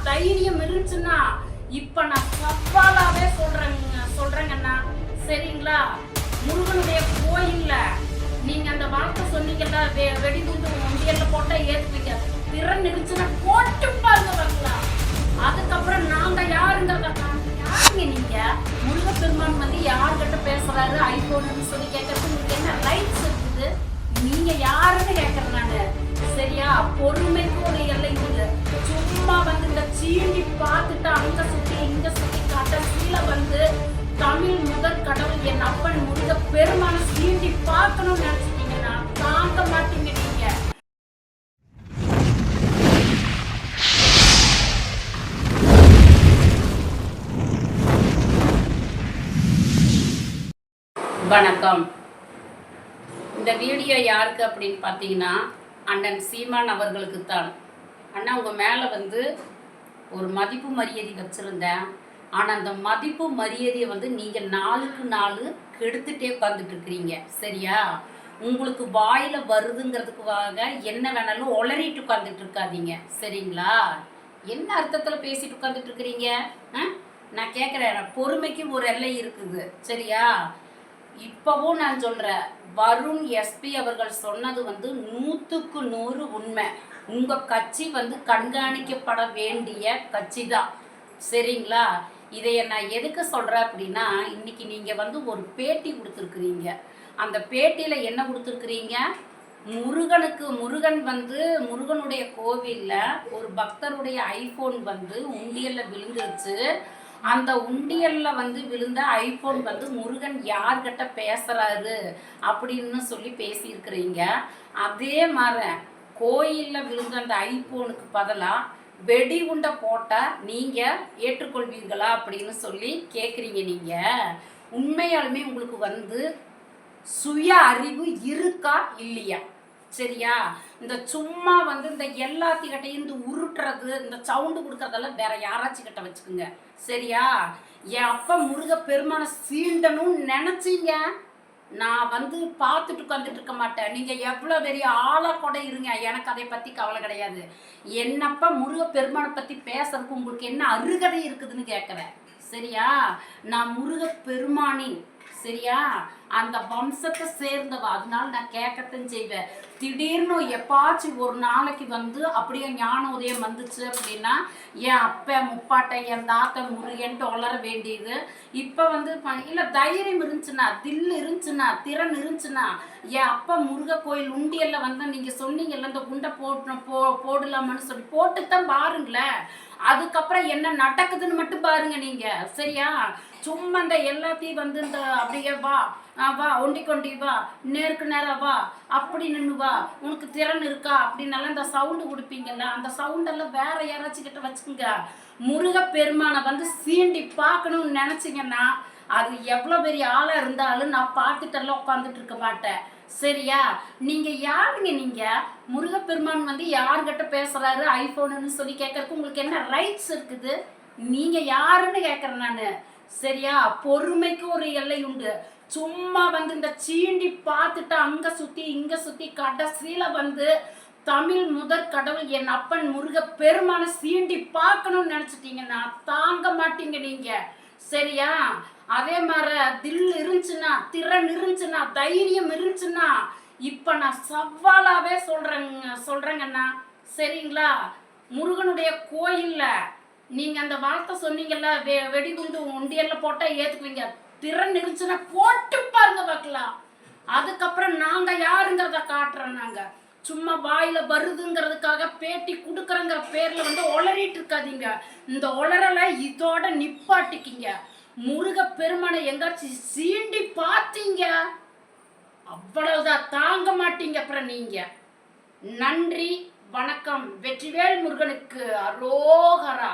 தைரியம் இருந்துச்சுன்னா இப்ப நான் சவாலாவே சொல்றேங்கண்ணா. சரிங்களா? முருகனுடைய கோயில்ல நீங்க அந்த வார்த்தை சொன்னீங்கல்ல, வெடிகுண்டு உண்டியல்ல போட்டா ஏத்துவீங்க, திறன் இருந்துச்சுன்னா போட்டு பாருங்க பார்க்கலாம். அதுக்கப்புறம் நாங்க யாருங்கிறத யாருங்க நீங்க? முருகப்பெருமான் வந்து யார்கிட்ட பேசுறாரு ஐபோன்னு சொல்லி கேட்கறது உங்களுக்கு என்ன ரைட்ஸ் இருக்குது? நீங்க யாருன்னு கேட்கறேன் நானு. சரியா? பொறுமைக்கு ஒரு எல்லை இருக்குது. சும்மா வந்து இந்த சீண்டி பார்த்துட்டு அங்க சுத்தி இங்க சுத்தி கடைசியில வந்து தமிழ் முதற் கடவுள் என் அப்பன் முருக பெருமான சீண்டி பார்க்கணும்னு நினைச்சிட்டீங்கன்னா தாங்க மாட்டீங்க நீங்க. வணக்கம். இந்த வீடியோ யாருக்கு அப்படின்னு பார்த்தீங்கன்னா அண்ணன் சீமான் அவர்களுக்கு தான். அண்ணா, உங்கள் மேலே வந்து ஒரு மதிப்பு மரியாதை வச்சுருந்தேன். ஆனால் அந்த மதிப்பு மரியாதையை வந்து நீங்கள் நாளுக்கு நாள் கெடுத்துட்டே உட்காந்துட்டு இருக்கிறீங்க. சரியா? உங்களுக்கு வாயில் வருதுங்கிறதுக்காக என்ன வேணாலும் உளறிட்டு உட்காந்துட்டு இருக்காதீங்க. சரிங்களா? என்ன அர்த்தத்தில் பேசிட்டு உட்காந்துட்டு இருக்கிறீங்க? நான் கேட்குறேன், பொறுமைக்கு ஒரு எல்லை இருக்குது. சரியா? இப்பவும் நான் சொல்றேன், வருண் எஸ்பி அவர்கள் சொன்னது வந்து 100க்கு 100 உண்மை. உங்க கட்சி வந்து கண்காணிக்கப்பட வேண்டிய கட்சி தான். சரிங்களா? இதைய நான் எதுக்கு சொல்றேன் அப்படின்னா, இன்னைக்கு நீங்க வந்து ஒரு பேட்டி கொடுத்துருக்குறீங்க. அந்த பேட்டியில என்ன கொடுத்துருக்குறீங்க? முருகன் வந்து முருகனுடைய கோவில்ல ஒரு பக்தருடைய ஐபோன் வந்து உண்டியல்ல விழுந்துருச்சு. அந்த உண்டியல்ல வந்து விழுந்த ஐபோன் வந்து முருகன் யார்கிட்ட பேசுறாரு அப்படின்னு சொல்லி பேசியிருக்கிறீங்க. அதே மாதிரி கோயில்ல விழுந்த அந்த ஐபோனுக்கு பதிலாக வெடி உண்டை போட்டால் நீங்கள் ஏற்றுக்கொள்வீர்களா அப்படின்னு சொல்லி கேட்குறீங்க. நீங்கள் உண்மையாலுமே உங்களுக்கு வந்து சுய அறிவு இருக்கா இல்லையா? சரியா? இந்த சும்மா வந்து இந்த எல்லாத்திக்கிட்டையும் இந்த உருட்டுறது, இந்த சவுண்டு கொடுக்கறதெல்லாம் வேற யாராச்சும் கிட்ட வச்சுக்கோங்க. சரியா? என் அப்பா முருக பெருமான சீண்டணும்னு நினைச்சீங்க, நான் வந்து பார்த்துட்டு உட்காந்துட்டு இருக்க மாட்டேன். நீங்க எவ்வளவு பெரிய ஆளா கூட இருங்க, எனக்கு அதை பத்தி கவலை கிடையாது. என்னப்பா முருக பெருமானை பத்தி பேசுறதுக்கு உங்களுக்கு என்ன அருகதை இருக்குதுன்னு கேட்கிறேன். சரியா? நான் முருக பெருமானின் சரியா அந்த வம்சத்தை சேர்ந்தவ, அதனால நான் கேட்கத்தான் செய்வேன். திடீர்னு எப்பாச்சும் ஒரு நாளைக்கு வந்து அப்படியே ஞான உதயம் வந்துச்சு அப்படின்னா என் அப்ப முப்பாட்டை என் தாத்தா முருகன்ட்டு வளர வேண்டியது. இப்போ வந்து இல்லை, தைரியம் இருந்துச்சுன்னா, தில் இருந்துச்சுன்னா, திறன் இருந்துச்சுன்னா என் அப்பா முருக கோயில் உண்டியல்ல வந்து நீங்க சொன்னீங்கல்ல இந்த குண்டை போடலாமான்னு சொல்லி போட்டுத்தான் பாருங்களேன். அதுக்கப்புறம் என்ன நடக்குதுன்னு மட்டும் பாருங்க நீங்க. சரியா? சும்மா இந்த எல்லாத்தையும் வந்து இந்த அப்படியே வா வா ஒண்டி வா, நேருக்கு நேரம் வா, அப்படி நின்று வா, உனக்கு திறன் இருக்கா அப்படின்னால இந்த சவுண்டு கொடுப்பீங்கல்ல, அந்த சவுண்டெல்லாம் வேற யாராச்சும் கிட்ட வச்சுக்கோங்க. முருக பெருமானை வந்து சீண்டி பார்க்கணும்னு நினைச்சிங்கன்னா அது எவ்வளோ பெரிய ஆளாக இருந்தாலும் நான் பார்த்துட்டெல்லாம் உட்காந்துட்டு இருக்க மாட்டேன். சரியா? நீங்க யாருங்க? நீங்க முருகப்பெருமான் வந்து யார்கிட்ட பேசுறாரு ஐபோனுன்னு சொல்லி கேட்கறதுக்கு உங்களுக்கு என்ன ரைட்ஸ் இருக்குது? நீங்க யாருன்னு கேட்கறேன் நானு. சரியா? பொறுமைக்கு ஒரு எல்லை உண்டு. சும்மா வந்து இந்த சீண்டி பார்த்துட்டு அங்க சுத்தி இங்க சுத்தி கடைசியில வந்து தமிழ் முதற் கடவுள் என் அப்பன் முருக பெருமான சீண்டி பார்க்கணும்னு நினைச்சிட்டீங்கன்னா தாங்க மாட்டீங்க நீங்க. சரியா? அதே மாதிரி தில் இருந்துச்சுன்னா, திறன் இருந்துச்சுன்னா, தைரியம் இருந்துச்சுன்னா இப்ப நான் சவாலாவே சொல்றேங்கண்ணா. சரிங்களா? முருகனுடைய கோயில்ல நீங்க அந்த வார்த்தை சொன்னீங்கல்ல, வெடிகுண்டு உண்டியல்ல போட்டா ஏத்துக்குவீங்க, திறன் இருந்துச்சுன்னா போட்டு பாருங்க பார்க்கலாம். அதுக்கப்புறம் நாங்க யாருங்கிறத காட்டுறோம். நாங்க சும்மா வாயில வருதுங்கிறதுக்காக பேட்டி கொடுக்குறங்கிற பேர்ல வந்து உளறிட்டு இருக்காதீங்க. இந்த உளறலை இதோட நிப்பாட்டிக்கிங்க. முருக பெருமானை எங்காச்சும் சீண்டி பார்த்தீங்க அவ்வளவுதான், தாங்க மாட்டீங்க அப்புறம் நீங்க. நன்றி, வணக்கம். வெற்றிவேல் முருகனுக்கு அரோகரா.